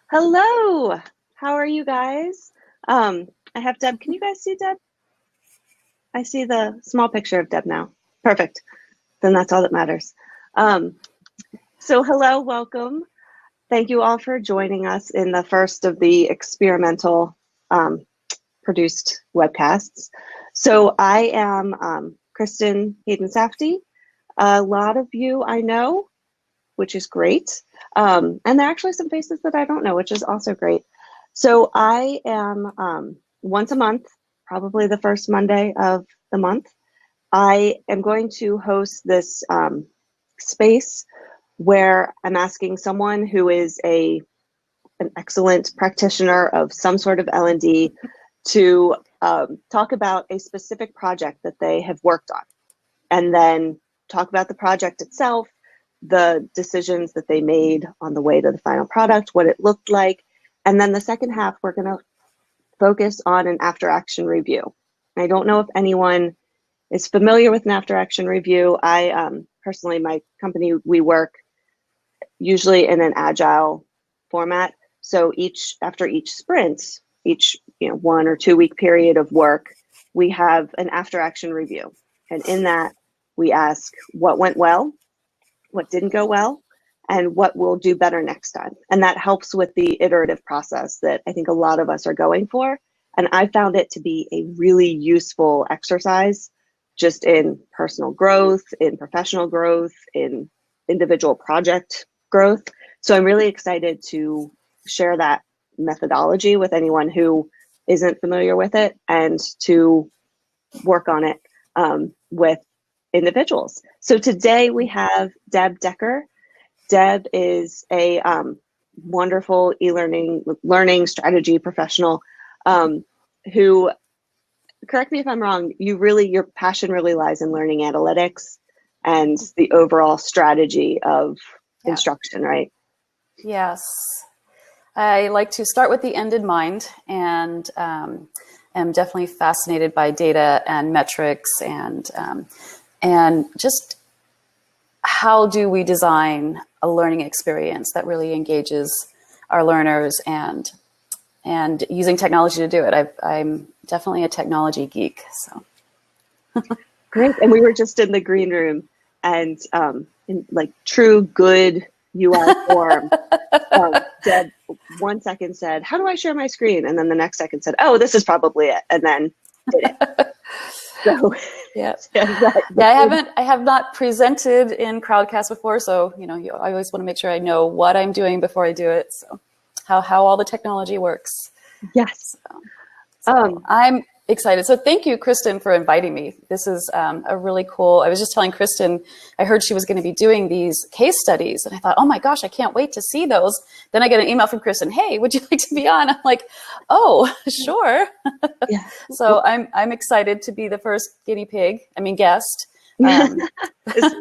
Hello, how are you guys? I have Deb. Can you guys see Deb? I see the small picture of Deb now. Perfect. Then that's all that matters. Um, so hello, welcome. Thank you all for joining us in the first of the experimental produced webcasts. So I am Kristen Hayden Safdie. A lot of you I know, which is great. And there are actually some faces that I don't know, which is also great. So I am once a month, probably the first Monday of the month, I am going to host this space where I'm asking someone who is an excellent practitioner of some sort of L&D to talk about a specific project that they have worked on, and then talk about the project itself, the decisions that they made on the way to the final product, what it looked like. And then the second half, we're going to focus on an after action review. I don't know if anyone is familiar with an after action review. I personally, my company, we work usually in an agile format. So after each sprint, each 1 or 2 week period of work, we have an after action review. And in that, we ask what went well, what didn't go well, and what we'll do better next time. And that helps with the iterative process that I think a lot of us are going for. And I found it to be a really useful exercise just in personal growth, in professional growth, in individual project growth. So I'm really excited to share that methodology with anyone who isn't familiar with it, and to work on it with individuals. So today we have Deb Decker. Deb is a wonderful learning strategy professional who, correct me if I'm wrong, your passion really lies in learning analytics and the overall strategy of instruction, right? Yes. I like to start with the end in mind, and am definitely fascinated by data and metrics and just how do we design a learning experience that really engages our learners, and using technology to do it. I'm definitely a technology geek. So great. And we were just in the green room, and in like true good UI form, Deb 1 second said, "How do I share my screen?" And then the next second said, "Oh, this is probably it," and then did it. So I have not presented in Crowdcast before, so I always want to make sure I know what I'm doing before I do it. So how all the technology works. Yes. So I'm excited. So thank you, Kristen, for inviting me. This is a really cool. I was just telling Kristen, I heard she was going to be doing these case studies, and I thought, oh my gosh, I can't wait to see those. Then I get an email from Kristen, hey, would you like to be on? I'm like, oh, sure. Yeah. So I'm excited to be the first guest. This is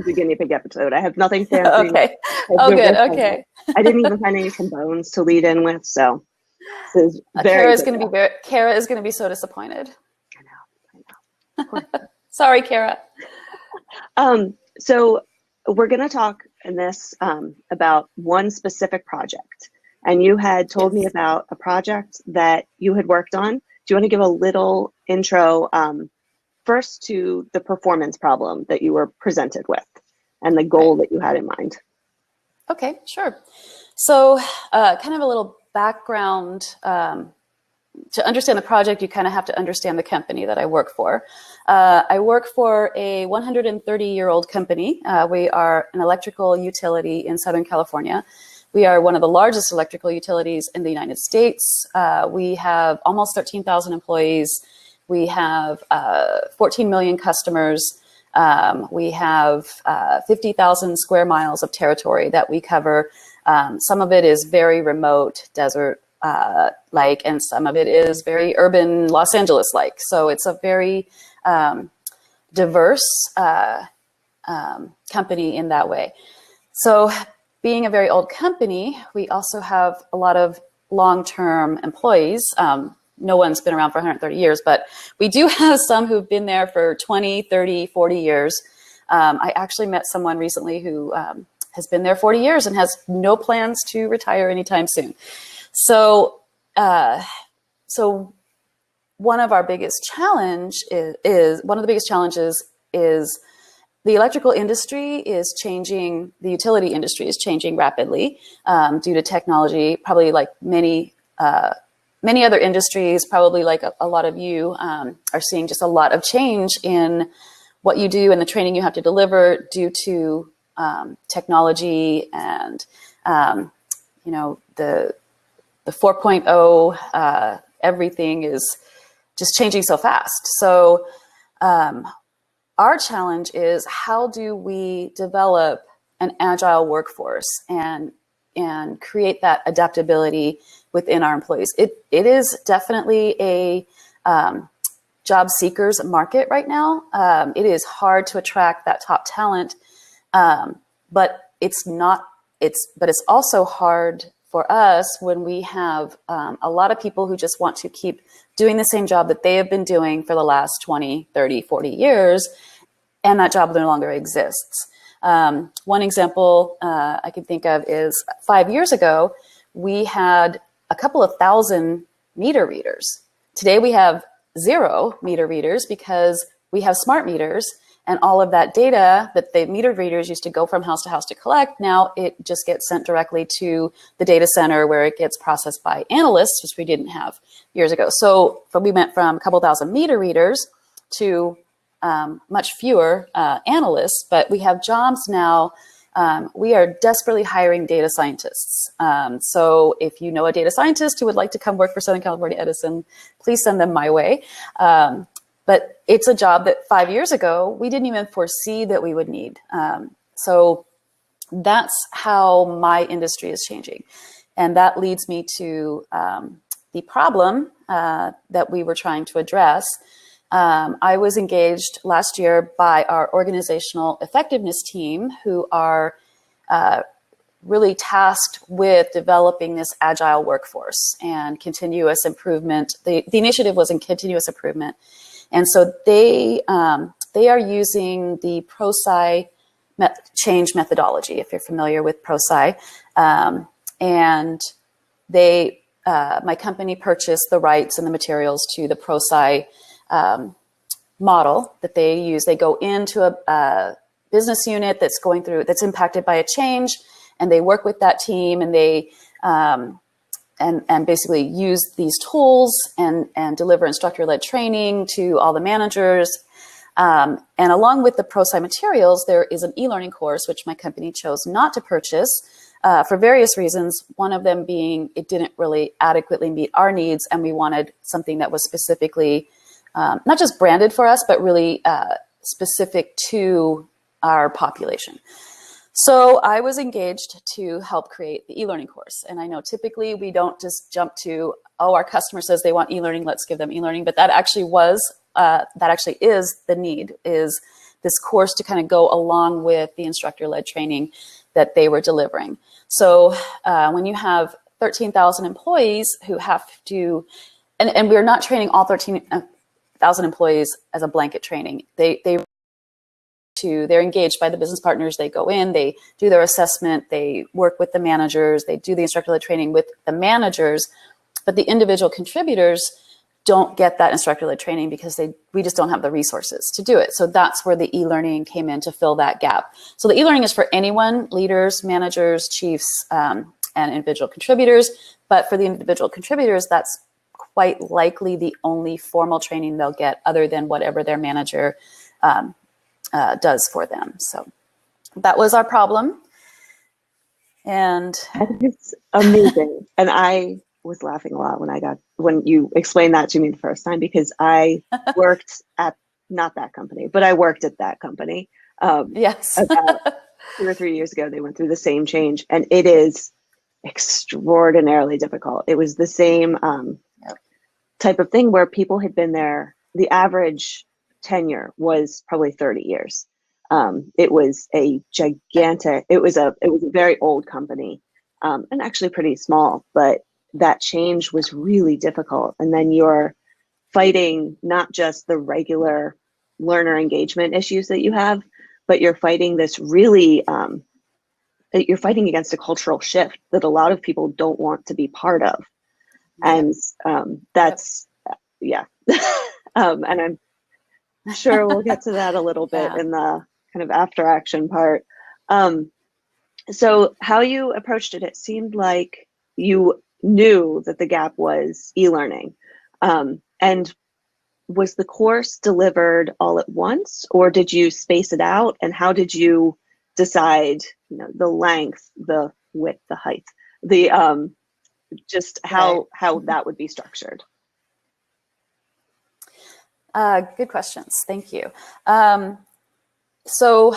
the guinea pig episode. I have nothing fancy. Okay. Oh, good. Okay. I didn't even find any trombones to lead in with, so this is Kara is going to be so disappointed. I know. Sorry, Kara. So we're going to talk in this about one specific project, and you had told me about a project that you had worked on. Do you want to give a little intro first to the performance problem that you were presented with and the goal that you had in mind? Okay, sure. So kind of a little background. To understand the project, you kind of have to understand the company that I work for. I work for a 130-year-old company. We are an electrical utility in Southern California. We are one of the largest electrical utilities in the United States. We have almost 13,000 employees. We have 14 million customers. We have 50,000 square miles of territory that we cover. Some of it is very remote, desert-like, and some of it is very urban, Los Angeles-like. So it's a very diverse company in that way. So being a very old company, we also have a lot of long-term employees. No one's been around for 130 years, but we do have some who've been there for 20, 30, 40 years. I actually met someone recently who has been there 40 years and has no plans to retire anytime soon. So, so one of our biggest one of the biggest challenges is the electrical industry is changing. The utility industry is changing rapidly due to technology. Probably like many other industries, probably like a lot of you are seeing just a lot of change in what you do and the training you have to deliver due to technology and the 4.0. Everything is just changing so fast. So our challenge is, how do we develop an agile workforce and create that adaptability within our employees? It is definitely a job seekers market right now. It is hard to attract that top talent, but it's also hard for us when we have a lot of people who just want to keep doing the same job that they have been doing for the last 20, 30, 40 years, and that job no longer exists. One example I can think of is 5 years ago, we had a couple of thousand meter readers. Today we have 0 meter readers because we have smart meters, and all of that data that the meter readers used to go from house to house to collect, now it just gets sent directly to the data center where it gets processed by analysts, which we didn't have years ago. So we went from a couple thousand meter readers to much fewer analysts, but we have jobs now. We are desperately hiring data scientists. So if you know a data scientist who would like to come work for Southern California Edison, please send them my way. But it's a job that 5 years ago, we didn't even foresee that we would need. So that's how my industry is changing. And that leads me to the problem that we were trying to address. I was engaged last year by our organizational effectiveness team, who are really tasked with developing this agile workforce and continuous improvement. The initiative was in continuous improvement. And so they are using the ProSci change methodology, if you're familiar with ProSci. And my company purchased the rights and the materials to the ProSci model that they use. They go into a business unit that's impacted by a change, and they work with that team, and they and basically use these tools and deliver instructor-led training to all the managers. And along with the ProSci materials, there is an e-learning course, which my company chose not to purchase for various reasons. One of them being it didn't really adequately meet our needs, and we wanted something that was specifically not just branded for us, but really specific to our population. So I was engaged to help create the e-learning course. And I know typically we don't just jump to, oh, our customer says they want e-learning, let's give them e-learning. But that actually is the need, is this course to kind of go along with the instructor-led training that they were delivering. So when you have 13,000 employees who have to, and we're not training all 13,000 employees as a blanket training. They're engaged by the business partners. They go in, they do their assessment, they work with the managers, they do the instructor-led training with the managers, but the individual contributors don't get that instructor-led training because we just don't have the resources to do it. So that's where the e-learning came in to fill that gap. So the e-learning is for anyone, leaders, managers, chiefs, and individual contributors. But for the individual contributors, that's quite likely the only formal training they'll get, other than whatever their manager does for them. So that was our problem. And it's amazing. And I was laughing a lot when you explained that to me the first time, because I worked at, not that company, but I worked at that company. Yes. About 2 or 3 years ago, they went through the same change, and it is extraordinarily difficult. It was the same type of thing where people had been there. The average tenure was probably 30 years. It was a gigantic, it was a very old company, and actually pretty small, but that change was really difficult. And then you're fighting not just the regular learner engagement issues that you have, but you're fighting this really you're fighting against a cultural shift that a lot of people don't want to be part of. And that's, yeah. And I'm sure we'll get to that a little bit in the kind of after action part. So how you approached it seemed like you knew that the gap was e-learning. And was the course delivered all at once, or did you space it out? And how did you decide, the length, the width, the height, the just how that would be structured? Good questions. Thank you. So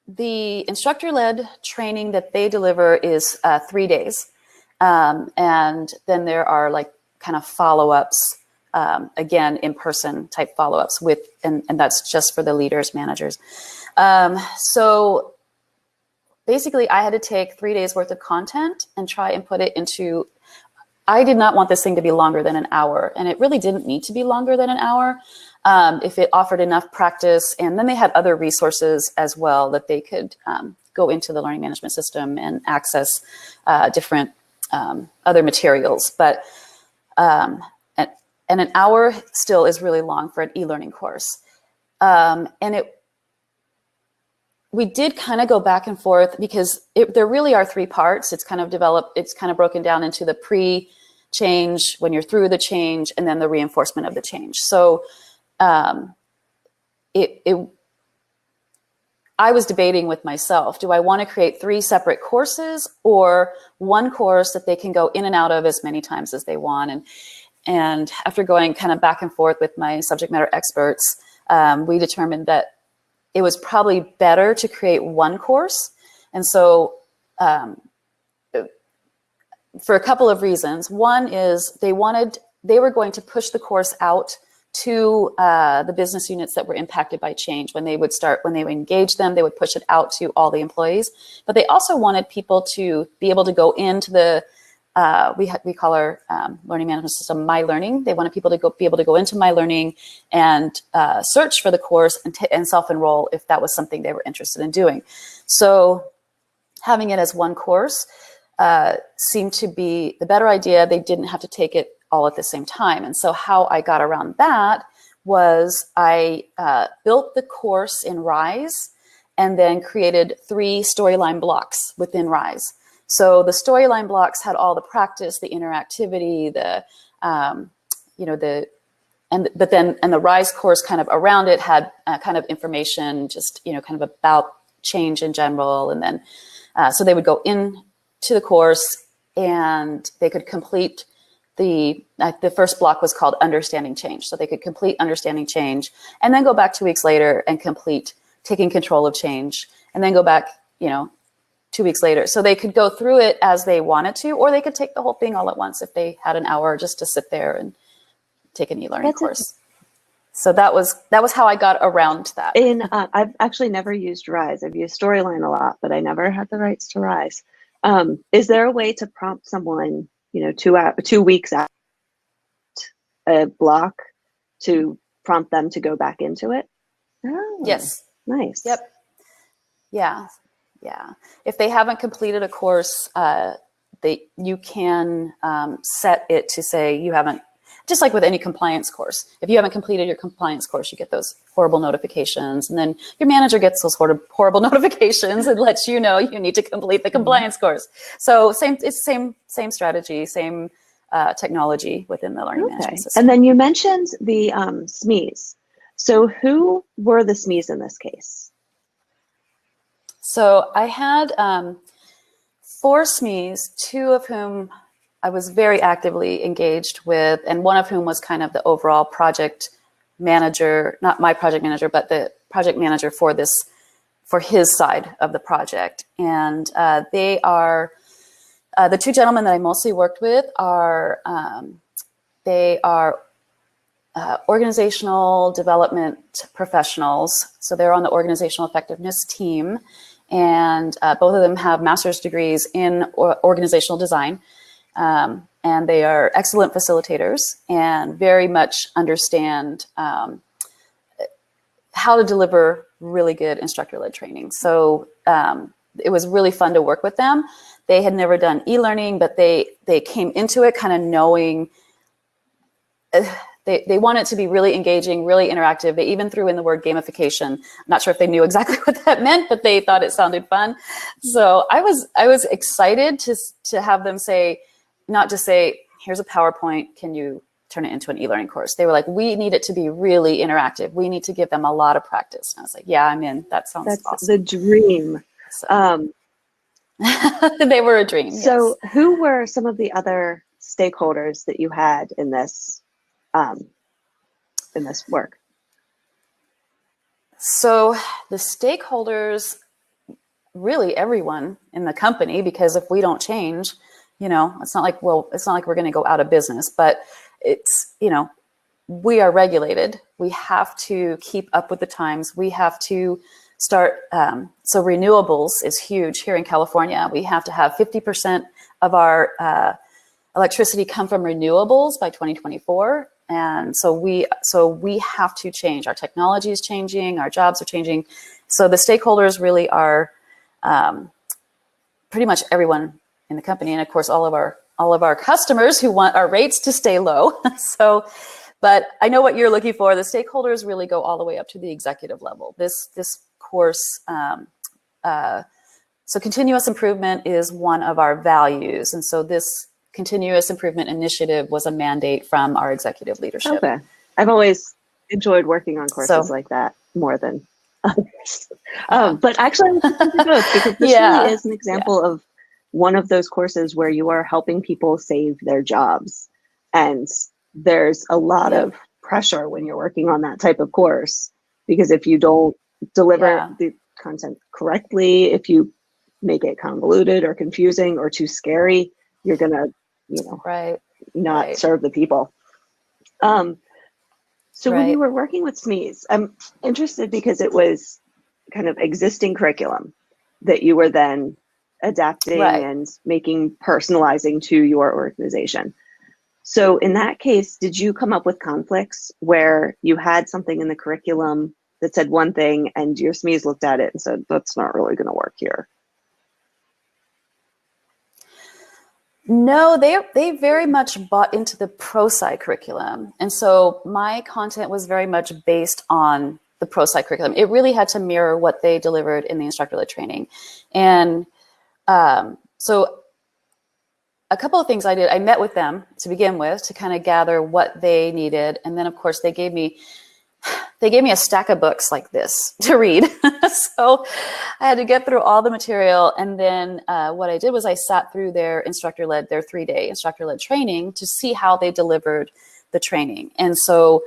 the instructor-led training that they deliver is 3 days. And then there are like kind of follow-ups, again, in-person type follow-ups and that's just for the leaders, managers. So basically I had to take 3 days worth of content and try and put it into, I did not want this thing to be longer than an hour, and it really didn't need to be longer than an hour if it offered enough practice. And then they had other resources as well that they could go into the learning management system and access different other materials. But and an hour still is really long for an e-learning course. We did kind of go back and forth because there really are 3 parts. It's kind of broken down into the pre-change, when you're through the change, and then the reinforcement of the change. So I was debating with myself, do I want to create 3 separate courses or one course that they can go in and out of as many times as they want? And after going kind of back and forth with my subject matter experts, we determined that it was probably better to create one course. And so for a couple of reasons. One is they were going to push the course out to the business units that were impacted by change. When they would engage them, they would push it out to all the employees. But they also wanted people to be able to go into the, we call our learning management system My Learning. They wanted people to be able to go into My Learning and search for the course and self-enroll if that was something they were interested in doing. So having it as one course seemed to be the better idea. They didn't have to take it all at the same time. And so how I got around that was I built the course in Rise and then created 3 storyline blocks within Rise. So the storyline blocks had all the practice, the interactivity, the Rise course kind of around it had kind of information, just kind of about change in general. And then so they would go in to the course and they could complete the first block was called Understanding Change. So they could complete Understanding Change and then go back 2 weeks later and complete Taking Control of Change, and then go back 2 weeks later. So they could go through it as they wanted to, or they could take the whole thing all at once if they had an hour just to sit there and take an e-learning course. So that was how I got around that. I've actually never used Rise. I've used Storyline a lot, but I never had the rights to Rise. Is there a way to prompt someone, 2 weeks out a block to prompt them to go back into it? Oh, yes. Nice. Yep. Yeah. Yeah. If they haven't completed a course, you can set it to say you haven't, just like with any compliance course. If you haven't completed your compliance course, you get those horrible notifications, and then your manager gets those horrible notifications and lets you know you need to complete the compliance course. So it's same strategy, same technology within the learning management system. And then you mentioned the SMEs. So who were the SMEs in this case? So I had 4 SMEs, 2 of whom I was very actively engaged with, and one of whom was kind of the overall project manager, not my project manager, but the project manager for his side of the project. And they are, the 2 gentlemen that I mostly worked with are, they are organizational development professionals. So they're on the organizational effectiveness team. And both of them have master's degrees in organizational design. And they are excellent facilitators and very much understand how to deliver really good instructor-led training. So it was really fun to work with them. They had never done e-learning, but they came into it kind of knowing they want it to be really engaging, really interactive. They even threw in the word gamification. I'm not sure if they knew exactly what that meant, but they thought it sounded fun. So I was excited to have them say, not just say, here's a PowerPoint, can you turn it into an e-learning course? They were like, we need it to be really interactive. We need to give them a lot of practice. And I was like, yeah, I'm in. That sounds That's awesome. the dream. So, they were a dream. So yes. who were some of the other stakeholders that you had in this work? So the stakeholders, really everyone in the company, because if we don't change, it's not like we're going to go out of business, but it's, we are regulated. We have to keep up with the times. We have to start. So renewables is huge here in California. We have to have 50% of our electricity come from renewables by 2024. And so we have to change. Our technology is changing. Our jobs are changing. So the stakeholders really are pretty much everyone in the company, and of course all of our customers who want our rates to stay low. So, but I know what you're looking for. The stakeholders really go all the way up to the executive level. This course, so continuous improvement is one of our values, and so this continuous improvement initiative was a mandate from our executive leadership. Okay, I've always enjoyed working on courses like that more than others. But actually, I'm looking for both, because this really is an example of one of those courses where you are helping people save their jobs. And there's a lot of pressure when you're working on that type of course, because if you don't deliver the content correctly, if you make it convoluted or confusing or too scary, you're going to, not serve the people. So when you were working with SMEs, I'm interested because it was kind of existing curriculum that you were then adapting and personalizing to your organization. So in that case, did you come up with conflicts where you had something in the curriculum that said one thing and your SMEs looked at it and said, that's not really going to work here? No, they very much bought into the pro-sci curriculum. And so my content was very much based on the pro-sci curriculum. It really had to mirror what they delivered in the instructor-led training. And so a couple of things I did, I met with them to begin with to kind of gather what they needed. And then of course they gave me a stack of books like this to read. So I had to get through all the material. And then what I did was I sat through their 3-day instructor-led training to see how they delivered the training. And so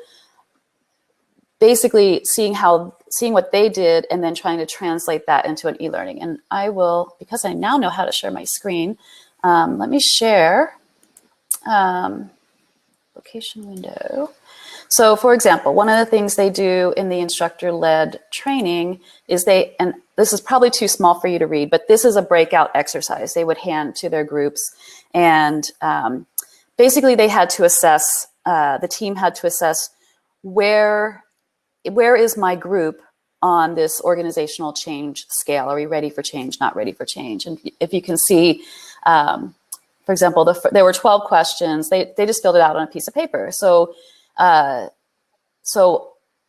basically seeing what they did and then trying to translate that into an e-learning. And I will, because I now know how to share my screen, let me share location window. So for example, one of the things they do in the instructor-led training is and this is probably too small for you to read, but this is a breakout exercise they would hand to their groups. And basically they had to assess, the team had to assess where is my group on this organizational change scale? Are we ready for change, not ready for change? And if you can see, for example, there were 12 questions. They just filled it out on a piece of paper. So on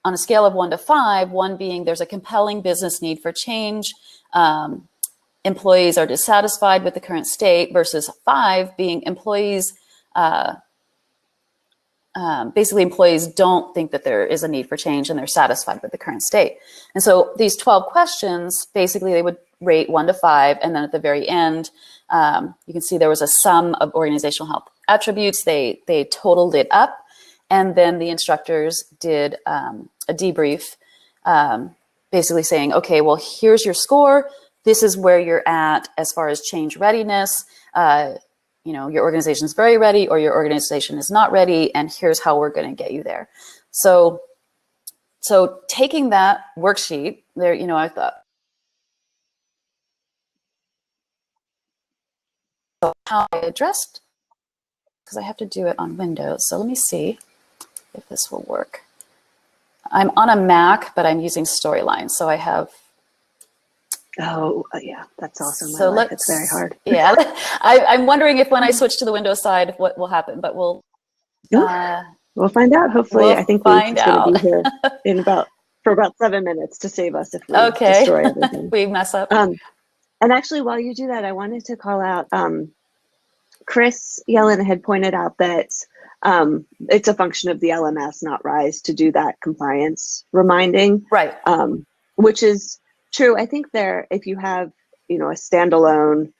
a scale of 1 to 5, 1 being there's a compelling business need for change, employees are dissatisfied with the current state, versus 5 being employees, basically employees don't think that there is a need for change and they're satisfied with the current state. And so these 12 questions, basically they would rate 1 to 5. And then at the very end, you can see there was a sum of organizational health attributes. They totaled it up. And then the instructors did a debrief, basically saying, okay, well, here's your score. This is where you're at as far as change readiness. Your organization is very ready or your organization is not ready, and here's how we're going to get you there. So taking that worksheet there, I thought, how I addressed, because I have to do it on Windows. So let me see if this will work. I'm on a Mac, but I'm using Storyline. So I have Oh, yeah, that's also my So life. It's very let's, hard. yeah, I'm wondering if when I switch to the Windows side, what will happen, but Oof. uh, We'll find out. Hopefully, we'll I think Luis find is going to out. be here for about 7 minutes to save us if we Okay, destroy everything. we mess up. And actually, while you do that, I wanted to call out Chris Yellen had pointed out that it's a function of the LMS, not RISE, to do that compliance reminding, Right. Which is true. I think if you have, a standalone,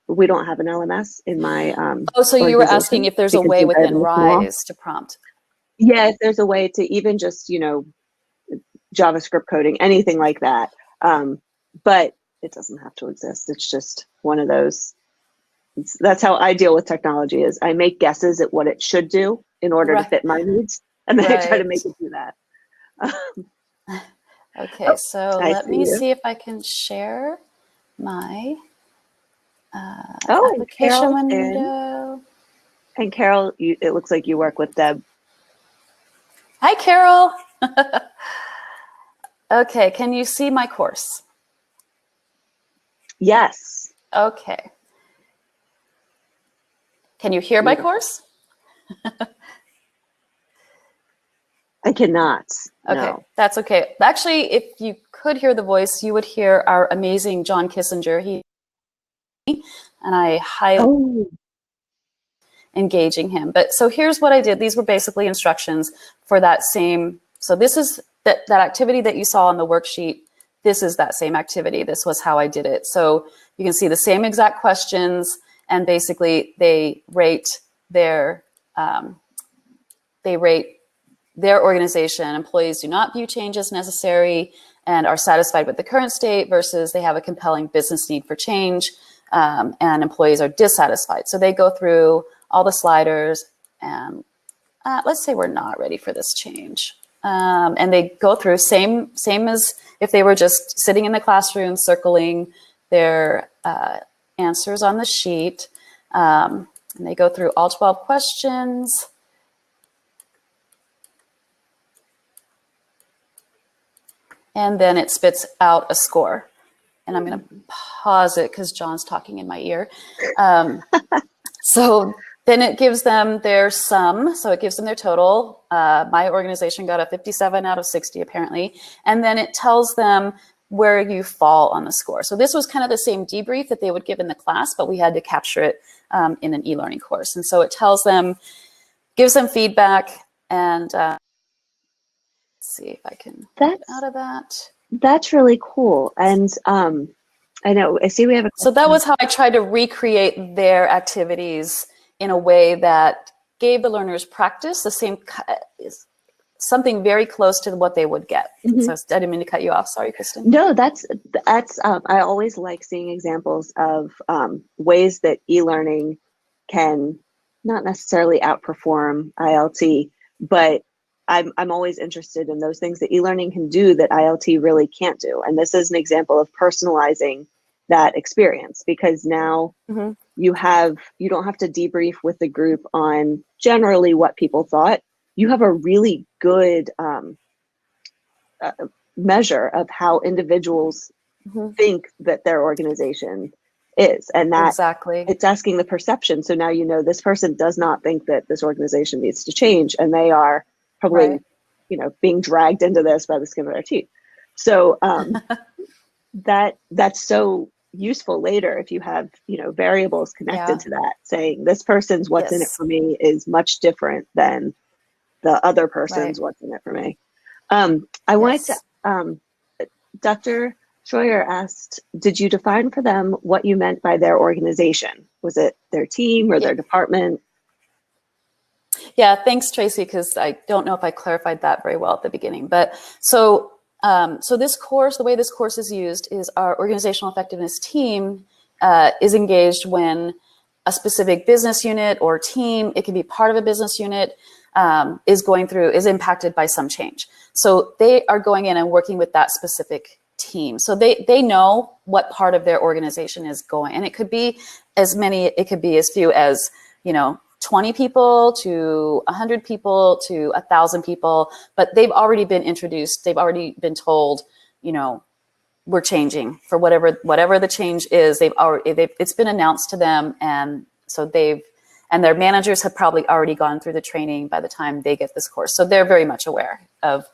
we don't have an LMS in my Oh, so you were asking organization if there's a because way we're within very small. RISE to prompt. Yeah, if there's a way to even just, JavaScript coding, anything like that. But it doesn't have to exist. It's just one of those. That's how I deal with technology is I make guesses at what it should do in order to Right. fit my needs. And then I try to Right. make it do that. Okay, so I let see me you. see if I can share my Oh, and application Carol's in. window. And Carol, it looks like you work with Deb. Hi, Carol. Okay, can you see my course? Yes. Okay. Can you hear my Beautiful. course? I cannot. Okay, No. that's okay. Actually, if you could hear the voice, you would hear our amazing John Kissinger. And I highly engaging him. But so here's what I did. These were basically instructions for that same. So this is that activity that you saw on the worksheet. This is that same activity. This was how I did it. So you can see the same exact questions, and basically they rate their organization. Employees do not view change as necessary and are satisfied with the current state versus they have a compelling business need for change, and employees are dissatisfied. So they go through all the sliders and let's say we're not ready for this change. And they go through same as if they were just sitting in the classroom circling their answers on the sheet. And they go through all 12 questions. And then it spits out a score. And I'm going to pause it because John's talking in my ear. So then it gives them their sum. So it gives them their total. My organization got a 57 out of 60, apparently. And then it tells them where you fall on the score. So this was kind of the same debrief that they would give in the class, but we had to capture it in an e-learning course. And so it tells them, gives them feedback, and let's see if I can get out of that. That's really cool. And I know, I see we have a question. So that was how I tried to recreate their activities in a way that gave the learners practice, the same, something very close to what they would get. Mm-hmm. So I didn't mean to cut you off. Sorry, Kristen. No, that's I always like seeing examples of ways that e-learning can not necessarily outperform ILT, but I'm always interested in those things that e-learning can do that ILT really can't do. And this is an example of personalizing that experience, because now mm-hmm. you don't have to debrief with the group on generally what people thought. You have a really good measure of how individuals mm-hmm. think that their organization is, and that exactly it's asking the perception. So now you know this person does not think that this organization needs to change, and they are probably right. Being dragged into this by the skin of their teeth. So that's so useful later if you have variables connected to that, saying this person's what's in it for me is much different than the other person's what's in it for me. I wanted to Dr. Schroyer asked, did you define for them what you meant by their organization? Was it their team or their department? Yeah, thanks, Tracy, because I don't know if I clarified that very well at the beginning. But so this course, the way this course is used is our organizational effectiveness team is engaged when a specific business unit or team, it can be part of a business unit, is impacted by some change. So they are going in and working with that specific team. So they know what part of their organization is going. And it could be as few as, 20 people to 100 people to 1,000 people, but they've already been introduced. They've already been told, we're changing for whatever the change is. It's been announced to them, and so and their managers have probably already gone through the training by the time they get this course. So they're very much aware of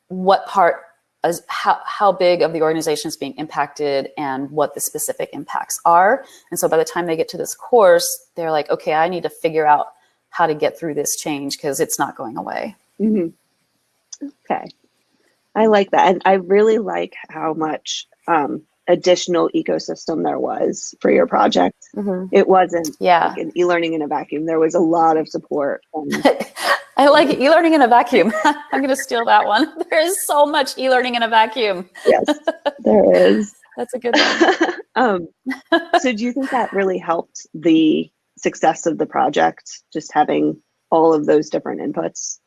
what part is how big of the organization is being impacted and what the specific impacts are. And so by the time they get to this course, they're like, okay, I need to figure out how to get through this change because it's not going away. Mm-hmm. Okay. I like that. And I really like how much additional ecosystem there was for your project. Mm-hmm. It wasn't like an e-learning in a vacuum. There was a lot of support. I like e-learning in a vacuum. I'm going to steal that one. There is so much e-learning in a vacuum. Yes, there is. That's a good one. So do you think that really helped the success of the project, just having all of those different inputs?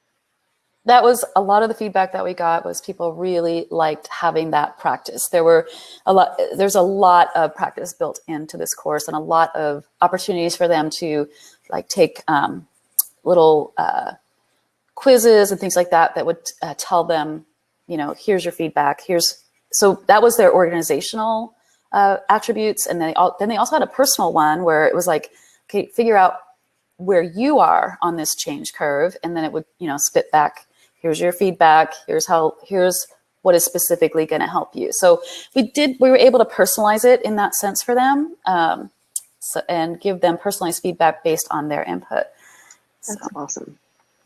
That was a lot of the feedback that we got was people really liked having that practice. There's a lot of practice built into this course and a lot of opportunities for them to like take little quizzes and things like that would tell them, here's your feedback. So that was their organizational attributes. And then they also had a personal one where it was like, okay, figure out where you are on this change curve. And then it would, spit back, here's your feedback. Here's what is specifically going to help you. So we were able to personalize it in that sense for them and give them personalized feedback based on their input. That's awesome.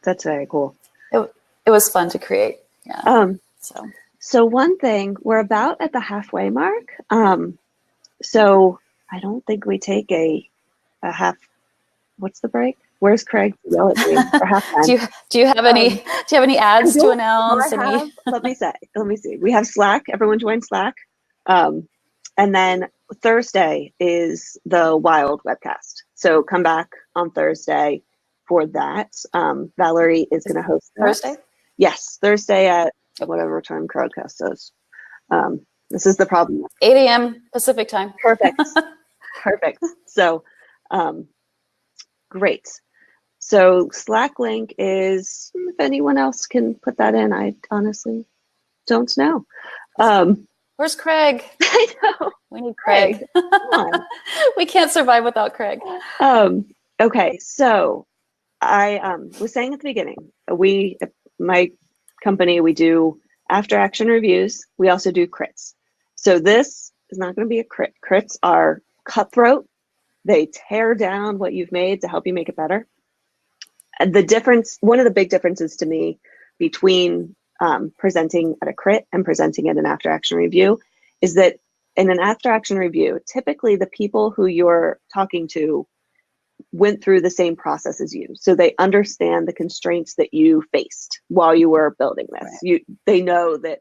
That's very cool. It was fun to create. Yeah. So one thing, we're about at the halfway mark. So I don't think we take a half. What's the break? Where's Craig? Yell at me for halftime. Do you have any ads to announce? Let me see. We have Slack. Everyone join Slack. And then Thursday is the Wild webcast. So come back on Thursday for that. Valerie is going to host that. Thursday? Yes, Thursday at whatever time Crowdcast is. This is the problem. 8 a.m. Pacific time. Perfect. Perfect. So great. So Slack link is, if anyone else can put that in, I honestly don't know. Where's Craig? I know. We need Craig. Come on. We can't survive without Craig. Okay, so I was saying at the beginning, my company, we do after action reviews. We also do crits. So this is not going to be a crit. Crits are cutthroat. They tear down what you've made to help you make it better. And one of the big differences to me between presenting at a crit and presenting at an after action review is that in an after action review, typically the people who you're talking to went through the same process as you. So they understand the constraints that you faced while you were building this. Right. They know that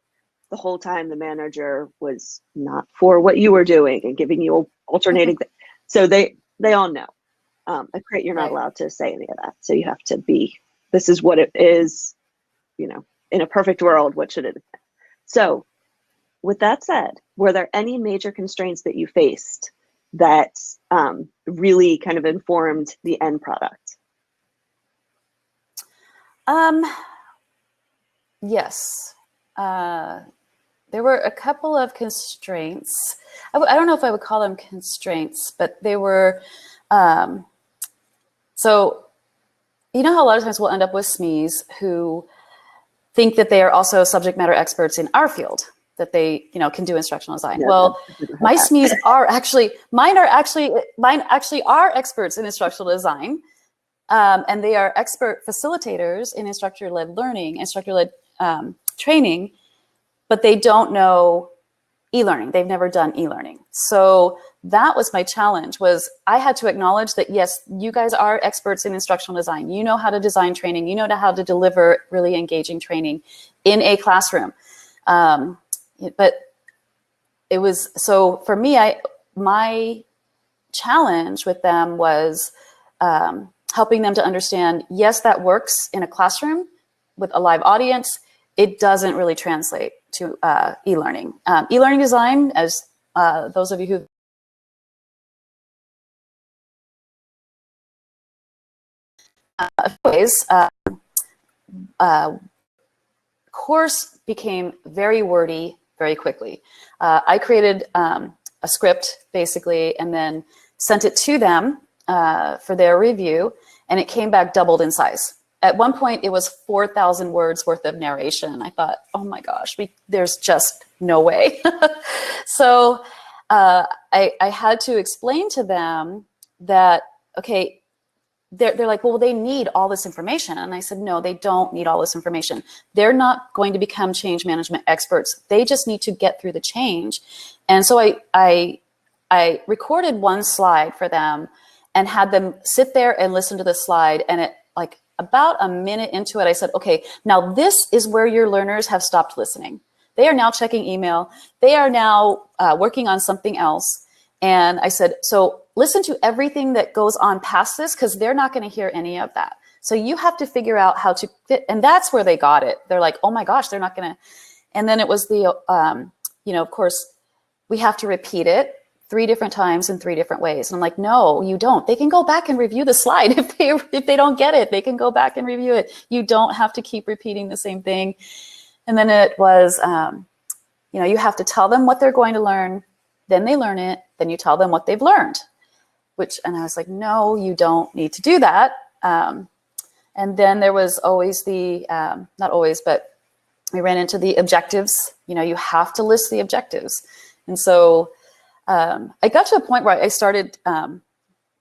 the whole time the manager was not for what you were doing and giving you alternating things. So they all know. A crit, you're not allowed to say any of that. So you have to this is what it is, in a perfect world, what should it have been? So with that said, were there any major constraints that you faced that really kind of informed the end product? Yes. There were a couple of constraints. I don't know if I would call them constraints, but they were, so you know how a lot of times we'll end up with SMEs who think that they are also subject matter experts in our field, that they, can do instructional design. Yeah, well, my SMEs mine actually are experts in instructional design. And they are expert facilitators in instructor-led learning, instructor-led training, but they don't know e-learning. They've never done e-learning. So that was my challenge, was I had to acknowledge that, yes, you guys are experts in instructional design. You know how to design training. You know how to deliver really engaging training in a classroom. But it was, so for me, my challenge with them was helping them to understand, yes, that works in a classroom with a live audience. It doesn't really translate to e-learning. E-learning design, as those of you who course became very wordy, very quickly. I created a script basically, and then sent it to them for their review, and it came back doubled in size. At one point, it was 4,000 words worth of narration. I thought, oh my gosh, there's just no way. So I had to explain to them that, okay, they're like, well, they need all this information. And I said, no, they don't need all this information. They're not going to become change management experts. They just need to get through the change. And so I recorded one slide for them and had them sit there and listen to the slide. And it, like, about a minute into it, I said, okay, now this is where your learners have stopped listening. They are now checking email. They are now working on something else. And I said, so listen to everything that goes on past this, because they're not going to hear any of that. So you have to figure out how to fit. And that's where they got it. They're like, oh my gosh, they're not going to. And then it was the, of course, we have to repeat it 3 different times in 3 different ways. And I'm like, no, you don't. They can go back and review the slide. If they don't get it, they can go back and review it. You don't have to keep repeating the same thing. And then it was, you have to tell them what they're going to learn. Then they learn it. Then you tell them what they've learned. And I was like, no, you don't need to do that. And then there was always the, not always, but we ran into the objectives. You have to list the objectives. And so I got to a point where I started,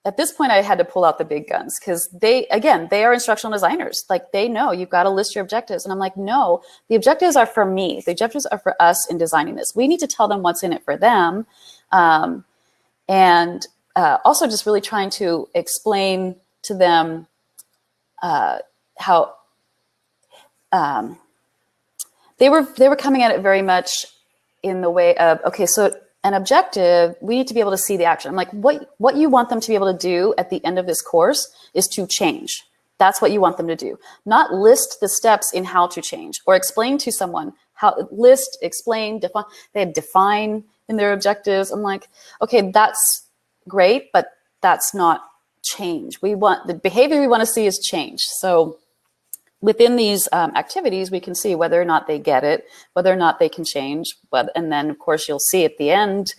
at this point I had to pull out the big guns, because they are instructional designers. Like, they know you've got to list your objectives. And I'm like, no, the objectives are for me. The objectives are for us in designing this. We need to tell them what's in it for them. And also just really trying to explain to them how they were coming at it very much in the way of, okay, so an objective, we need to be able to see the action. I'm like, what you want them to be able to do at the end of this course is to change. That's what you want them to do. Not list the steps in how to change, or explain to someone how, list, explain, define. They have define in their objectives. I'm like, okay, that's great, but that's not change. The behavior we want to see is change. So within these activities, we can see whether or not they get it, whether or not they can change. And then, of course, you'll see at the end,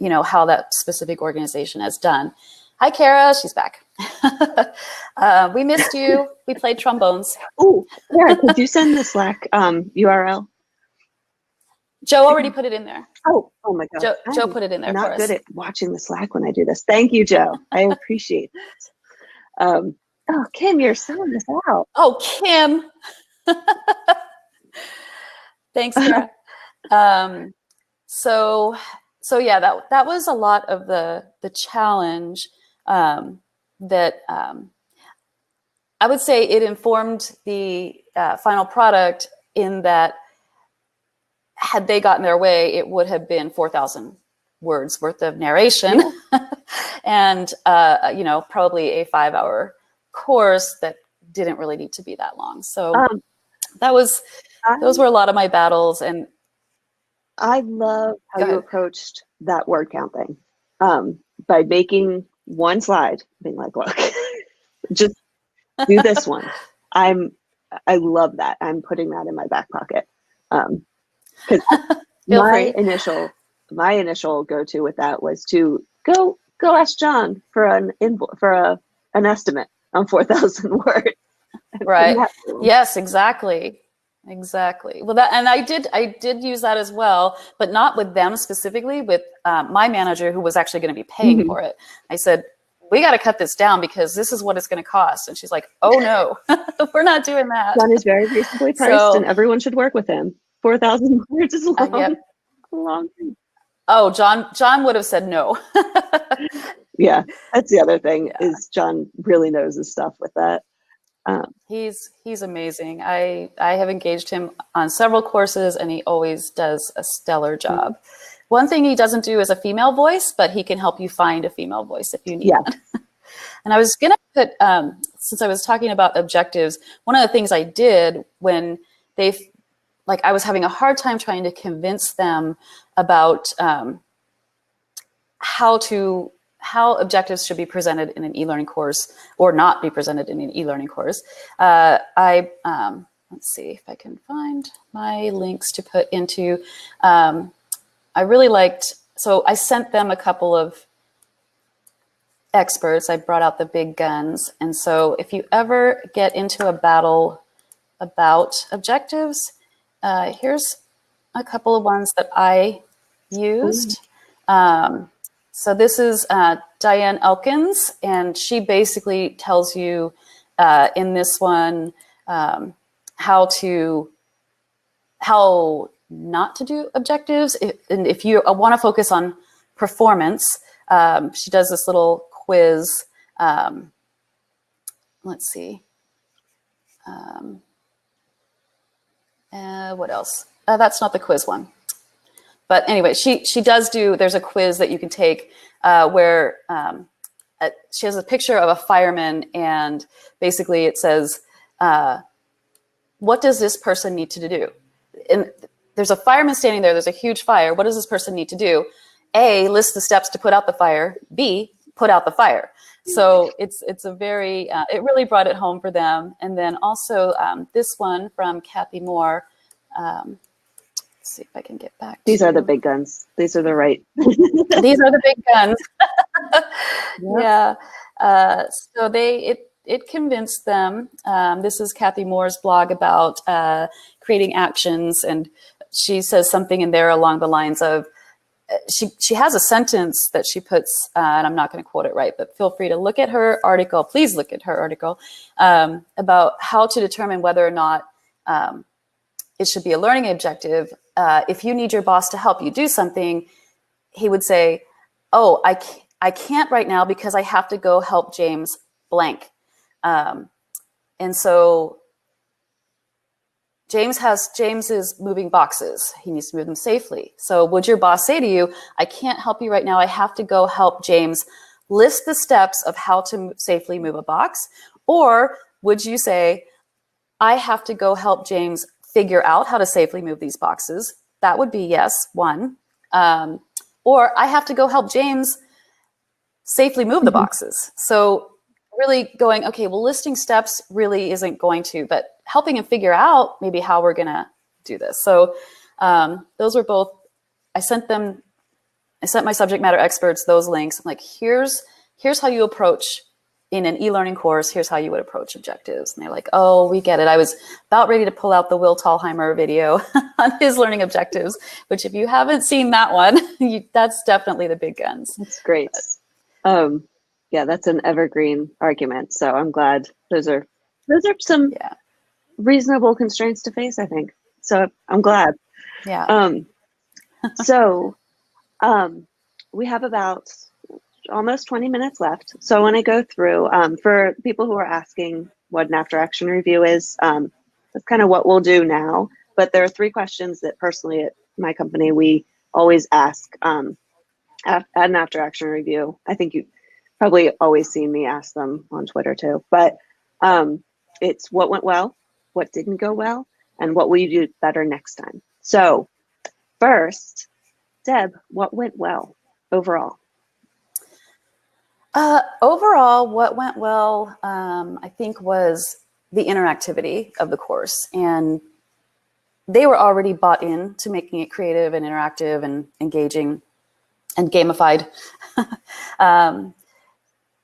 how that specific organization has done. Hi, Kara. She's back. We missed you. We played trombones. Oh, yeah. Could you send the Slack URL? Joe already put it in there. Oh my gosh. Joe put it in there for us. Not good at watching the Slack when I do this. Thank you, Joe. I appreciate it. Oh, Kim, you're selling this out. Oh, Kim. Thanks, Kara. So yeah, that was a lot of the challenge that I would say it informed the final product, in that had they gotten their way, it would have been 4,000 words worth of narration, and probably a 5-hour course that didn't really need to be that long. So those were a lot of my battles. And I love how you approached that word count thing, by making one slide, being like, look, just do this one. I love that. I'm putting that in my back pocket. Because my initial go-to with that was to go ask John for an estimate on 4,000 words. Right. Yes, exactly. Well, I did use that as well, but not with them specifically, with my manager, who was actually going to be paying for it. I said, we got to cut this down, because this is what it's going to cost. And she's like, oh no, we're not doing that. John is very reasonably priced, and everyone should work with him. 4,000 words is long. Yep. Long. Oh, John would have said no. Yeah, that's the other thing, is John really knows his stuff with that. He's amazing. I have engaged him on several courses, and he always does a stellar job. One thing he doesn't do is a female voice, but he can help you find a female voice if you need one. And I was gonna put, since I was talking about objectives, one of the things I did when I was having a hard time trying to convince them about how objectives should be presented in an e-learning course, or not be presented in an e-learning course. I let's see if I can find my links to put into. I really liked, so I sent them a couple of experts. I brought out the big guns. And so if you ever get into a battle about objectives, here's a couple of ones that I used. So this is Diane Elkins, and she basically tells you in this one how not to do objectives. And if you want to focus on performance, she does this little quiz. Let's see. What else? That's not the quiz one. But anyway, she does do, there's a quiz that you can take where she has a picture of a fireman, and basically it says, what does this person need to do? And there's a fireman standing there, there's a huge fire. What does this person need to do? A, list the steps to put out the fire. B, put out the fire. So it's a very, it really brought it home for them. And then also this one from Kathy Moore. Let's see if I can get back. These are the big guns. These are the right. These are the big guns. Yep. Yeah. So it convinced them. This is Kathy Moore's blog about creating actions, and she says something in there along the lines of, she has a sentence that she puts, and I'm not going to quote it right, but feel free to look at her article. Please look at her article about how to determine whether or not it should be a learning objective. If you need your boss to help you do something, he would say, oh, I can't right now because I have to go help James blank. And so James is moving boxes. He needs to move them safely. So would your boss say to you, I can't help you right now. I have to go help James list the steps of how to safely move a box? Or would you say, I have to go help James figure out how to safely move these boxes? That would be yes, one. Or I have to go help James safely move the boxes. So really going, okay, well, listing steps really isn't going to, but helping him figure out maybe how we're going to do this. So those were both, I sent my subject matter experts those links. I'm like, here's how you approach in an e-learning course. Here's how you would approach objectives. And they're like, oh, we get it. I was about ready to pull out the Will Tallheimer video on his learning objectives, which if you haven't seen that one, that's definitely the big guns. That's great. Yeah, that's an evergreen argument. So I'm glad those are some reasonable constraints to face, I think. So I'm glad. Yeah. So we have about almost 20 minutes left. So I want to go through, for people who are asking what an after action review is, that's kind of what we'll do now. But there are 3 questions that personally at my company, we always ask at an after action review. I think you probably always seen me ask them on Twitter too, but it's what went well, what didn't go well, and what will you do better next time. So first, Deb, what went well overall? Overall, what went well, I think, was the interactivity of the course. And they were already bought in to making it creative and interactive and engaging and gamified.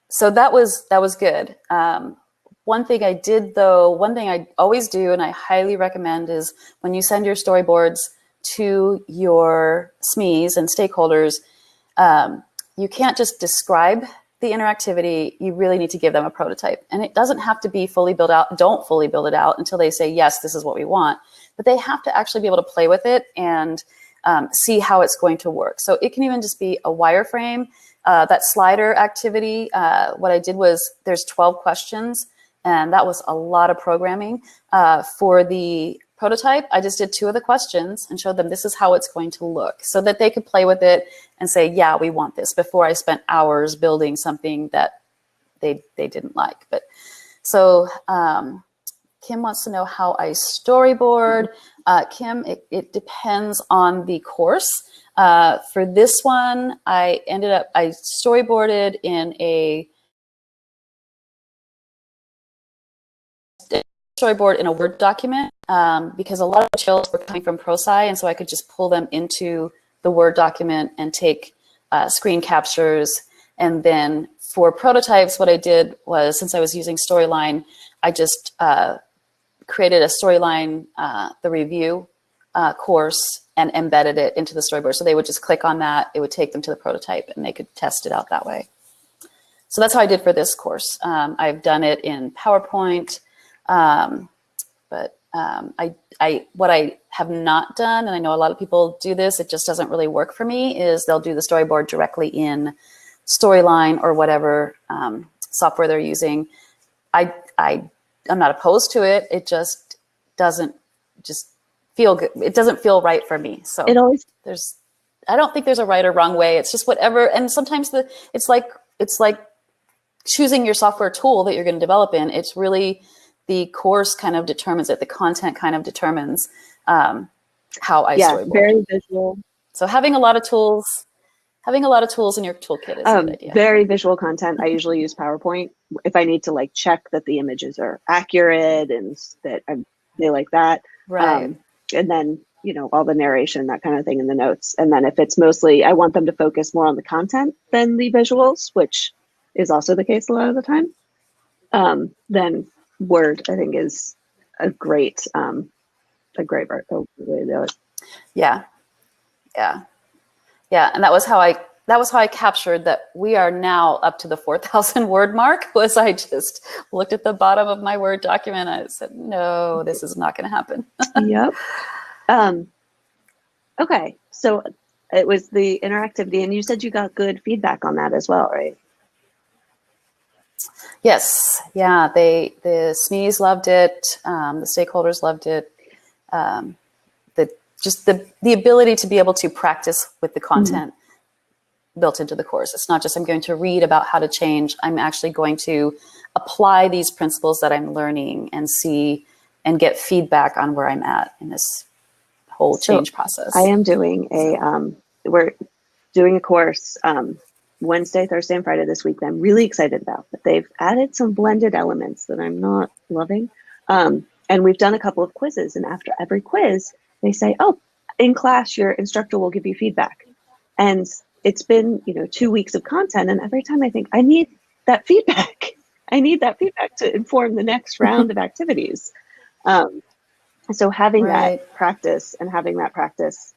So that was good. One thing I always do, and I highly recommend, is when you send your storyboards to your SMEs and stakeholders, you can't just describe the interactivity. You really need to give them a prototype. And it doesn't have to be fully built out. Don't fully build it out until they say, yes, this is what we want. But they have to actually be able to play with it and see how it's going to work. So it can even just be a wireframe. That slider activity, what I did was there's 12 questions, and that was a lot of programming. For the prototype, I just did 2 of the questions and showed them this is how it's going to look so that they could play with it and say, yeah, we want this, before I spent hours building something that they didn't like. But so Kim wants to know how I storyboard. Kim, it depends on the course. For this one, I storyboarded in a storyboard in a Word document because a lot of the materials were coming from ProSci, and so I could just pull them into the Word document and take screen captures. And then for prototypes, what I did was, since I was using Storyline, I just created a Storyline, the review course, and embedded it into the storyboard. So they would just click on that, it would take them to the prototype, and they could test it out that way. So that's how I did for this course. I've done it in PowerPoint, but what I have not done, and I know a lot of people do this, it just doesn't really work for me, is they'll do the storyboard directly in Storyline or whatever software they're using. I'm not opposed to it. It just doesn't feel good. It doesn't feel right for me. So I don't think there's a right or wrong way. It's just whatever. And sometimes it's like choosing your software tool that you're going to develop in. It's really the course kind of determines it. The content kind of determines how I storyboard. Very visual. So having a lot of tools in your toolkit is a good idea. Very visual content. I usually use PowerPoint if I need to like check that the images are accurate and that they like that. Right. And then, all the narration, that kind of thing in the notes. And then if it's mostly, I want them to focus more on the content than the visuals, which is also the case a lot of the time. Then Word, I think, is a great way to do it. Yeah. And that was how I captured that we are now up to the 4,000 word mark. Was I just looked at the bottom of my Word document. I said, no, this is not going to happen. Yep. Okay. So it was the interactivity, and you said you got good feedback on that as well, right? Yes. Yeah. The SMEs loved it. The stakeholders loved it. The ability to be able to practice with the content built into the course. It's not just I'm going to read about how to change. I'm actually going to apply these principles that I'm learning and see and get feedback on where I'm at in this whole change process. I am doing we're doing a course Wednesday, Thursday, and Friday this week that I'm really excited about, but they've added some blended elements that I'm not loving. And we've done a couple of quizzes, and after every quiz, they say, oh, in class, your instructor will give you feedback. And it's been, 2 weeks of content. And every time I think I need that feedback, to inform the next round of activities. So having that practice and having that practice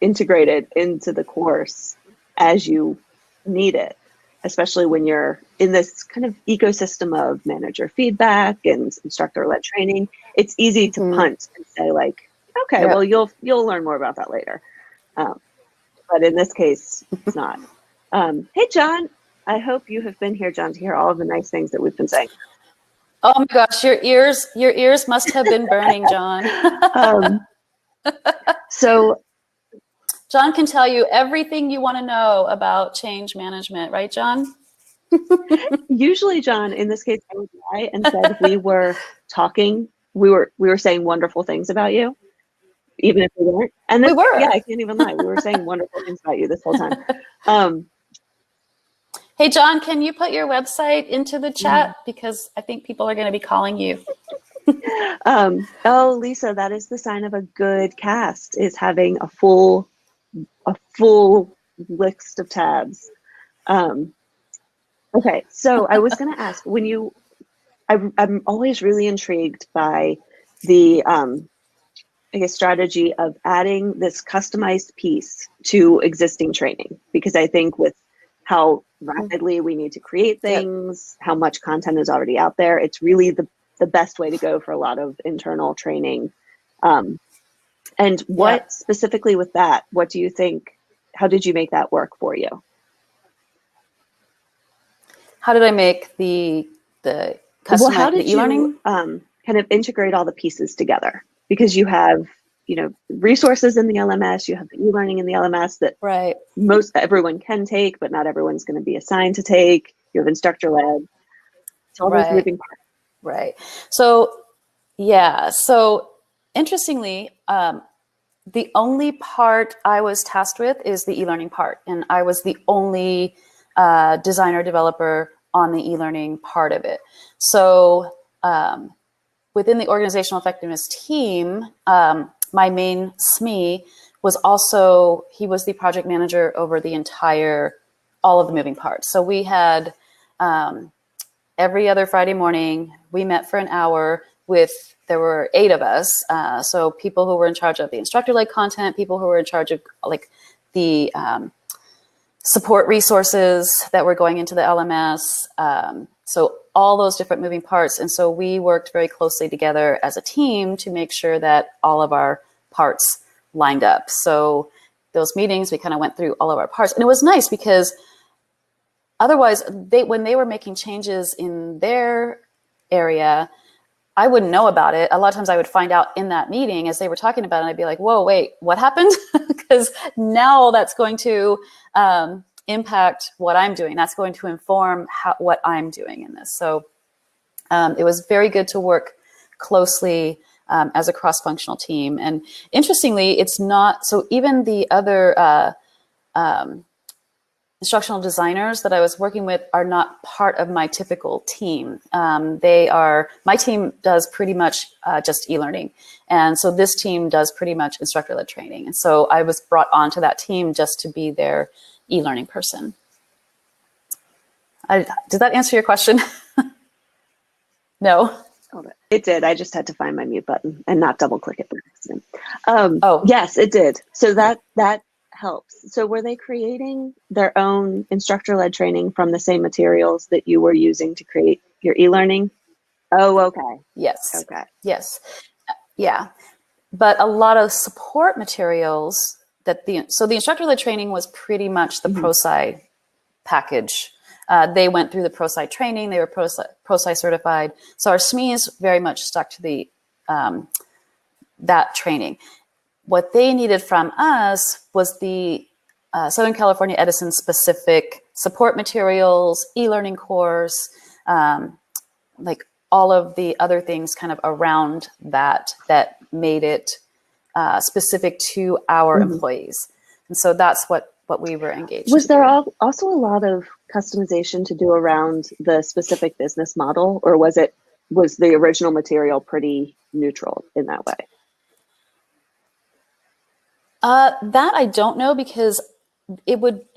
integrated into the course as you need it, especially when you're in this kind of ecosystem of manager feedback and instructor-led training, it's easy to punt and say like, okay, well, you'll learn more about that later. But in this case, it's not. Hey, John, I hope you have been here, John, to hear all of the nice things that we've been saying. Oh my gosh, your ears must have been burning, John. So John can tell you everything you want to know about change management, right, John? Usually, John, in this case, I would lie and said we were talking, we were saying wonderful things about you, even if we weren't. And then, we were. Yeah, I can't even lie. We were saying wonderful things about you this whole time. Hey, John, can you put your website into the chat? Because I think people are going to be calling you. Oh, Lisa, that is the sign of a good cast, is having a full list of tabs. Okay, so I was going to ask, I'm always really intrigued by the, strategy of adding this customized piece to existing training, because I think with how rapidly we need to create things, how much content is already out there, it's really the best way to go for a lot of internal training. And what specifically with that, what do you think, how did you make that work for you? How did I make the customized how did e-learning? You kind of integrate all the pieces together? Because you have, resources in the LMS, you have the e-learning in the LMS that everyone can take, but not everyone's going to be assigned to take. You have instructor-led. It's all those moving parts. Right. So interestingly, the only part I was tasked with is the e-learning part. And I was the only designer developer on the e-learning part of it. So within the organizational effectiveness team, my main SME was also, he was the project manager over the entire, all of the moving parts. So we had every other Friday morning, we met for an hour there were 8 of us. So people who were in charge of the instructor-led content, people who were in charge of like the support resources that were going into the LMS. So all those different moving parts. And so we worked very closely together as a team to make sure that all of our parts lined up. So those meetings, we kind of went through all of our parts. And it was nice because otherwise, when they were making changes in their area, I wouldn't know about it. A lot of times I would find out in that meeting as they were talking about it, and I'd be like, whoa, wait, what happened? Because now that's going to impact what I'm doing. That's going to inform what I'm doing in this. So it was very good to work closely as a cross-functional team. And interestingly, it's not, so even the other instructional designers that I was working with are not part of my typical team. My team does pretty much just e-learning. And so this team does pretty much instructor-led training. And so I was brought onto that team just to be their e-learning person. Did that answer your question? No? It did. I just had to find my mute button and not double click it by accident. Oh. Yes, it did. So that helps. So were they creating their own instructor-led training from the same materials that you were using to create your e-learning? Oh, okay. Yes. Okay. Yes. Yeah. But a lot of support materials so the instructor-led training was pretty much the ProSci package. They went through the ProSci training. They were ProSci certified. So our SMEs very much stuck to that training. What they needed from us was the Southern California Edison specific support materials, e-learning course, like all of the other things kind of around that made it specific to our employees. And so that's what we were engaged Was there do. also a lot of customization to do around the specific business model, or was the original material pretty neutral in that way? That I don't know, because it would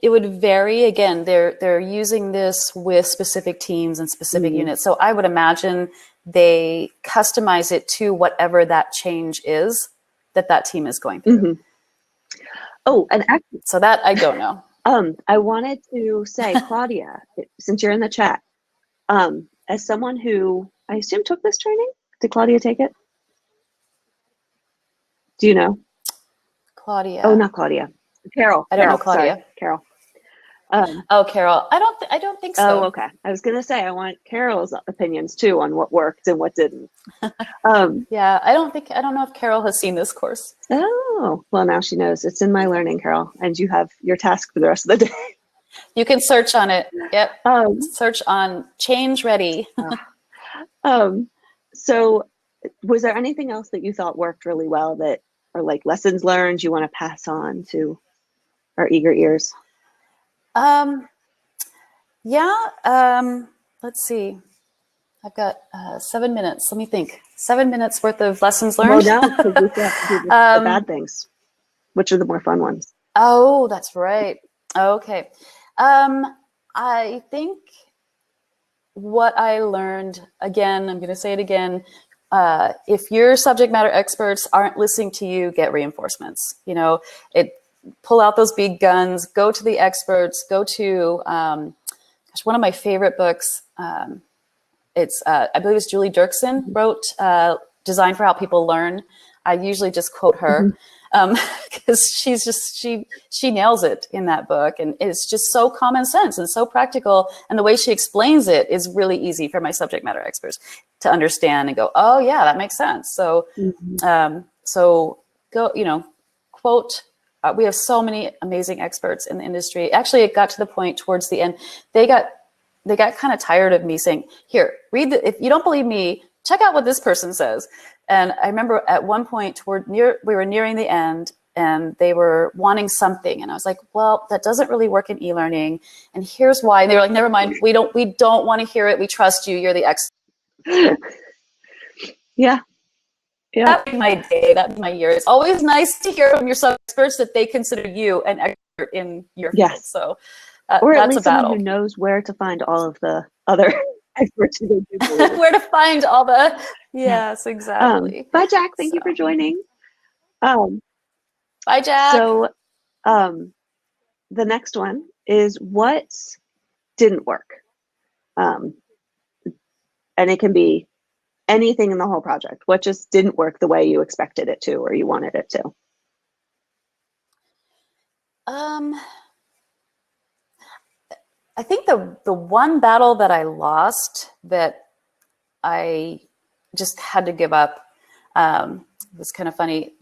vary. Again, they're using this with specific teams and specific units. So I would imagine they customize it to whatever that change is that team is going through. Oh, and actually, so that I don't know. I wanted to say, Claudia, since you're in the chat, as someone who I assume took this training, did Claudia take it? Do you know? Claudia. Oh, not Claudia. Carol. I don't know Claudia. Sorry, Carol. Carol. I don't think so. Oh, okay. I was gonna say I want Carol's opinions too on what worked and what didn't. Yeah, I don't know if Carol has seen this course. Oh, well, now she knows. It's in My Learning, Carol, and you have your task for the rest of the day. You can search on it. Yep. Search on Change Ready. So was there anything else that you thought worked really well or like lessons learned you want to pass on to our eager ears? Let's see. I've got 7 minutes. Let me think. 7 minutes worth of lessons learned. Well, no, because we have to do the bad things, which are the more fun ones. Oh, that's right. Okay. I think what I learned, again, I'm going to say it again, if your subject matter experts aren't listening to you, get reinforcements. Pull out those big guns, go to the experts, go to, one of my favorite books, I believe it's Julie Dirksen wrote Design for How People Learn. I usually just quote her because she nails it in that book. And it's just so common sense and so practical. And the way she explains it is really easy for my subject matter experts to understand and go, oh yeah, that makes sense. So, so go, quote, we have so many amazing experts in the industry. Actually, it got to the point towards the end, they got kind of tired of me saying, here, if you don't believe me, check out what this person says. And I remember at one point we were nearing the end and they were wanting something. And I was like, well, that doesn't really work in e-learning. And here's why. And they were like, never mind. We don't want to hear it. We trust you. You're the expert. Yeah. Yeah. That'd be my day. That'd be my year. It's always nice to hear from your sub-experts that they consider you an expert in your field. Yes. So Or at that's a least someone who battle. knows where to find all of the other experts who they do believe. Where to find all the, yes, exactly. Bye, Jack. Thank you for joining. Bye, Jack. So the next one is what didn't work. And it can be anything in the whole project. What just didn't work the way you expected it to or you wanted it to? I think the one battle that I lost that I just had to give up was kind of funny.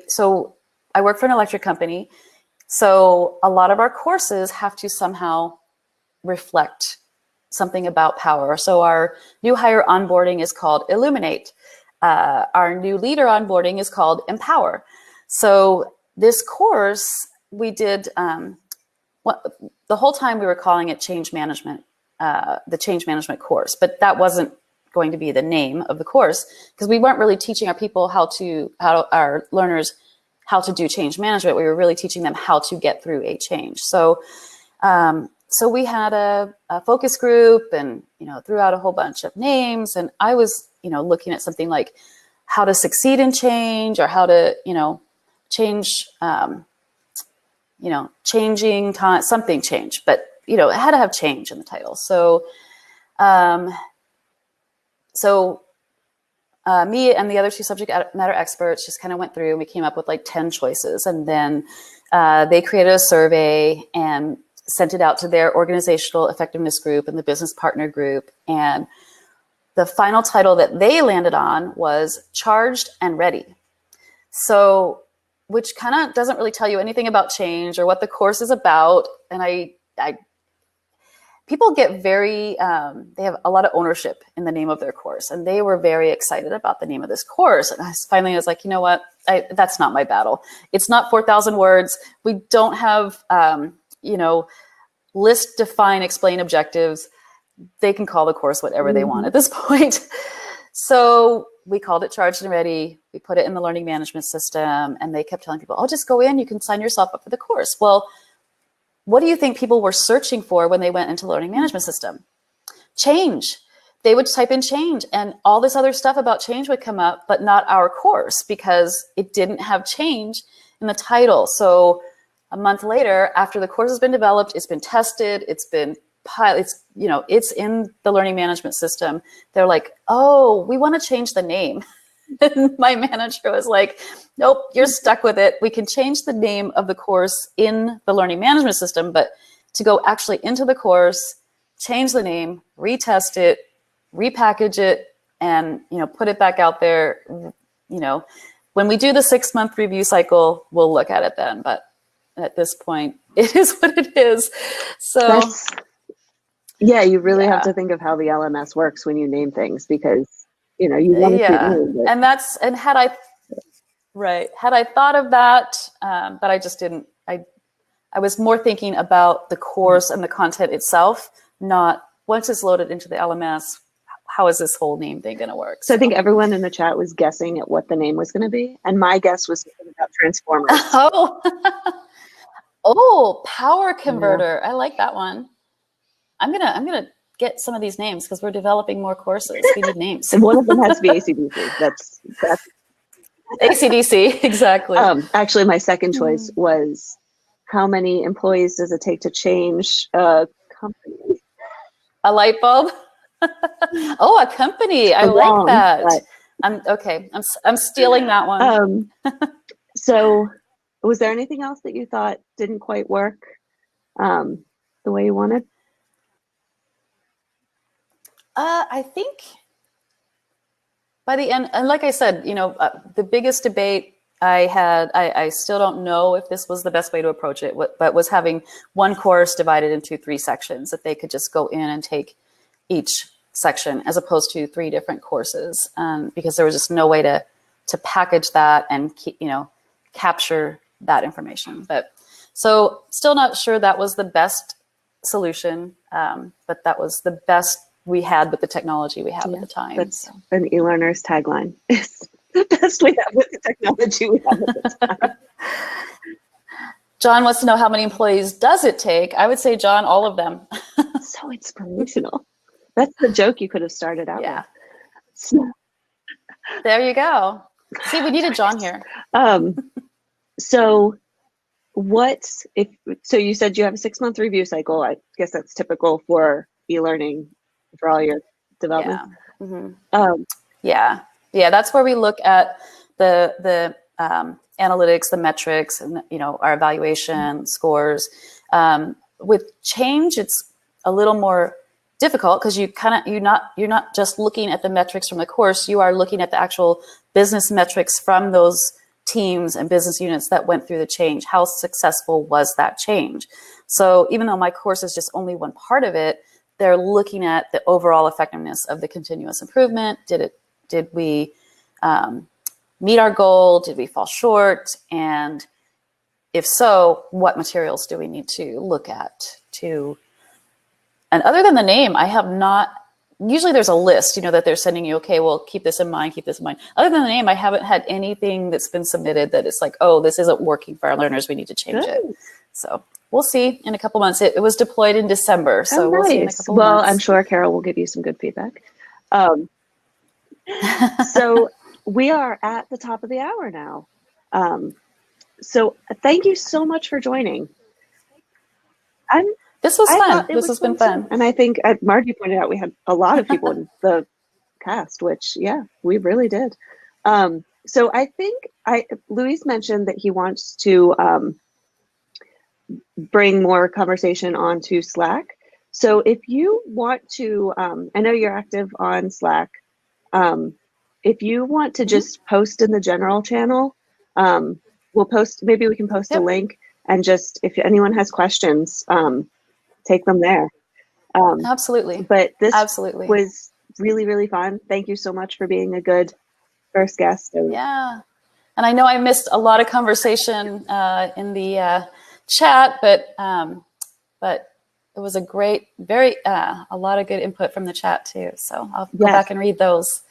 So I work for an electric company. So a lot of our courses have to somehow reflect something about power. So our new hire onboarding is called Illuminate. Our new leader onboarding is called Empower. So this course we did, the whole time we were calling it change management, the change management course, but that wasn't going to be the name of the course because we weren't really teaching our learners how to do change management. We were really teaching them how to get through a change. So we had a focus group and, threw out a whole bunch of names. And I was, looking at something like how to succeed in change or how to, change, changing time, something change, but, it had to have change in the title. So, me and the other two subject matter experts just kind of went through and we came up with like 10 choices. And then they created a survey and sent it out to their organizational effectiveness group and the business partner group. And the final title that they landed on was Charged and Ready. So, which kind of doesn't really tell you anything about change or what the course is about. And people get very, they have a lot of ownership in the name of their course. And they were very excited about the name of this course. And I was like, you know what? That's not my battle. It's not 4,000 words. We don't have, list, define, explain objectives. They can call the course whatever they want at this point. So we called it Charged and Ready. We put it in the learning management system. And they kept telling people, oh, just go in. You can sign yourself up for the course. Well, what do you think people were searching for when they went into the learning management system? Change. They would type in change and all this other stuff about change would come up, but not our course because it didn't have change in the title. So a month later, after the course has been developed, it's been tested, it's in the learning management system. They're like, oh, we want to change the name. And my manager was like, nope, you're stuck with it. We can change the name of the course in the learning management system, but to go actually into the course, change the name, retest it, repackage it, and put it back out there. When we do the 6-month review cycle, we'll look at it then. But at this point, it is what it is. So you really have to think of how the LMS works when you name things because you want to keep moving it. And had I thought of that, but I just didn't. I was more thinking about the course and the content itself, not once it's loaded into the LMS, how is this whole name thing going to work? So I think everyone in the chat was guessing at what the name was going to be, and my guess was something about Transformers. Oh, power converter. Yeah. I like that one. I'm gonna get some of these names because we're developing more courses. We need names. And one of them has to be ACDC. That's ACDC, exactly. Actually, my second choice was how many employees does it take to change a company? A light bulb? Oh, a company. I like that. I'm stealing that one. So was there anything else that you thought didn't quite work the way you wanted? I think by the end, and like I said, the biggest debate I had, I still don't know if this was the best way to approach it, but was having one course divided into 3 sections that they could just go in and take each section as opposed to 3 different courses, because there was just no way to package that and capture that information. But so still not sure that was the best solution, but that was the best we had with the technology we have at the time. That's an e-learner's tagline. It's the best we have with the technology we have at the time. John wants to know how many employees does it take? I would say, John, all of them. So inspirational. That's the joke you could have started out with. So, there you go. See, we needed John here. So so you said you have a 6-month review cycle. I guess that's typical for e-learning for all your development. Yeah. Mm-hmm. Yeah. That's where we look at the analytics, the metrics, and our evaluation scores. With change, it's a little more difficult because you're not just looking at the metrics from the course. You are looking at the actual business metrics from those teams and business units that went through the change. How successful was that change? So even though my course is just only one part of it, they're looking at the overall effectiveness of the continuous improvement. Did we meet our goal? Did we fall short? And if so, what materials do we need to look at and other than the name, I have not, usually there's a list, that they're sending you, okay, well, keep this in mind, keep this in mind. Other than the name, I haven't had anything that's been submitted that it's like, oh, this isn't working for our learners, we need to change it. So we'll see in a couple months. It was deployed in December, so we'll see in a couple months. I'm sure Carol will give you some good feedback. So we are at the top of the hour now. So thank you so much for joining. This was fun. This has been fun. And I think Margie pointed out we had a lot of people in the cast, which, we really did. So I think Luis mentioned that he wants to bring more conversation onto Slack. So if you want to, I know you're active on Slack. If you want to just post in the general channel, maybe we can post a link, and just if anyone has questions, take them there. Absolutely. But this was really, really fun. Thank you so much for being a good first guest. Yeah. And I know I missed a lot of conversation in the chat, but it was a great, a lot of good input from the chat too. So I'll go back and read those.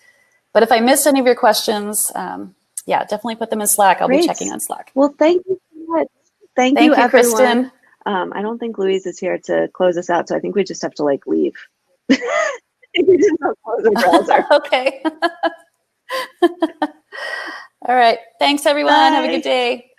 But if I missed any of your questions, definitely put them in Slack. I'll be checking on Slack. Well, thank you so much. Thank you, everyone. Kristen. I don't think Louise is here to close us out, so I think we just have to leave. We just don't close our browser. Okay. All right. Thanks, everyone. Bye. Have a good day.